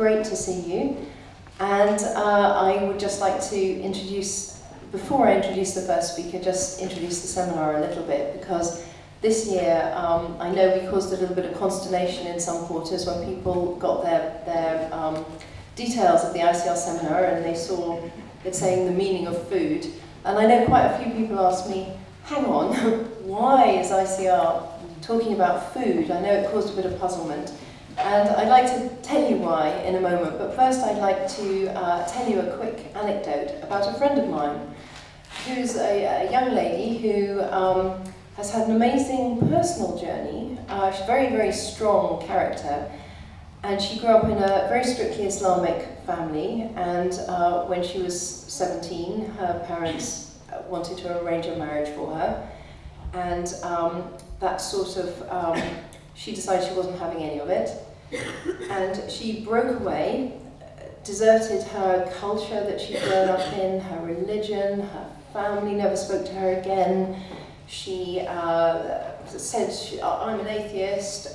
great to see you. And I would just like to introduce, before I introduce the first speaker, just introduce the seminar a little bit, because this year I know we caused a little bit of consternation in some quarters when people got their details of the ICR seminar and they saw it saying the meaning of food. And I know quite a few people asked me, hang on, why is ICR talking about food? I know it caused a bit of puzzlement. And I'd like to tell you why in a moment, but first I'd like to tell you a quick anecdote about a friend of mine who's a young lady who has had an amazing personal journey. She's a very, very strong character, and she grew up in a very strictly Islamic family, and when she was 17, her parents wanted to arrange a marriage for her, and that sort of she decided she wasn't having any of it, and she broke away, deserted her culture that she'd grown up in, her religion, her family never spoke to her again. She said, I'm an atheist.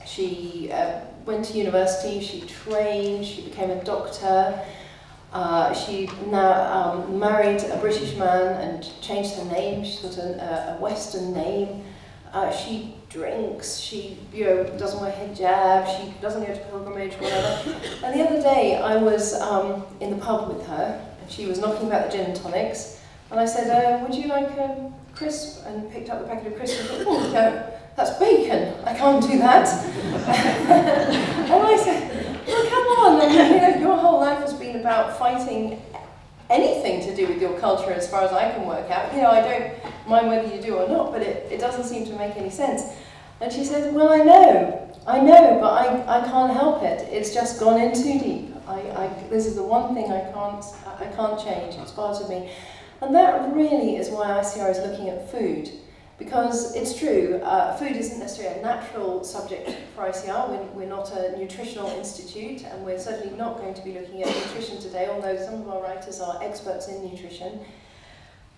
She went to university, she trained, she became a doctor. She now married a British man and changed her name. She's got a Western name. She drinks, she doesn't wear hijab, she doesn't go to pilgrimage, whatever. And the other day I was in the pub with her, and she was knocking about the gin and tonics, and I said, would you like a crisp? And picked up the packet of crisps and thought, oh no, that's bacon, I can't do that. And I said, well, come on, I mean, your whole life has been about fighting anything to do with your culture as far as I can work out. I don't mind whether you do or not, but it doesn't seem to make any sense. And she said, well, I know, but I can't help it. It's just gone in too deep. This is the one thing I can't change. It's part of me. And that really is why ICR is looking at food. Because it's true, food isn't necessarily a natural subject for ICR. We're not a nutritional institute, and we're certainly not going to be looking at nutrition today, although some of our writers are experts in nutrition.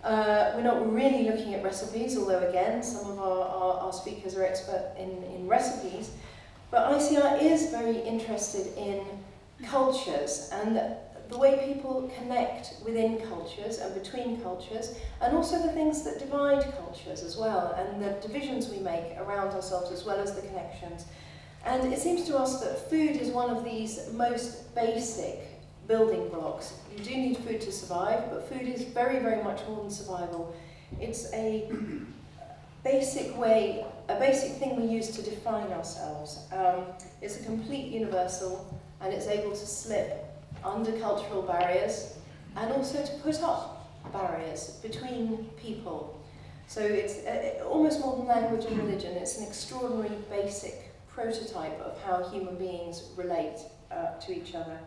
We're not really looking at recipes, although again, some of our speakers are expert in recipes. But ICR is very interested in cultures and the way people connect within cultures and between cultures, and also the things that divide cultures as well, and the divisions we make around ourselves as well as the connections. And it seems to us that food is one of these most basic building blocks. You do need food to survive, but food is very, very much more than survival. It's a basic way, a basic thing we use to define ourselves. It's a complete universal, and it's able to slip under cultural barriers, and also to put up barriers between people. So it's almost more than language and religion. It's an extraordinary basic prototype of how human beings relate to each other.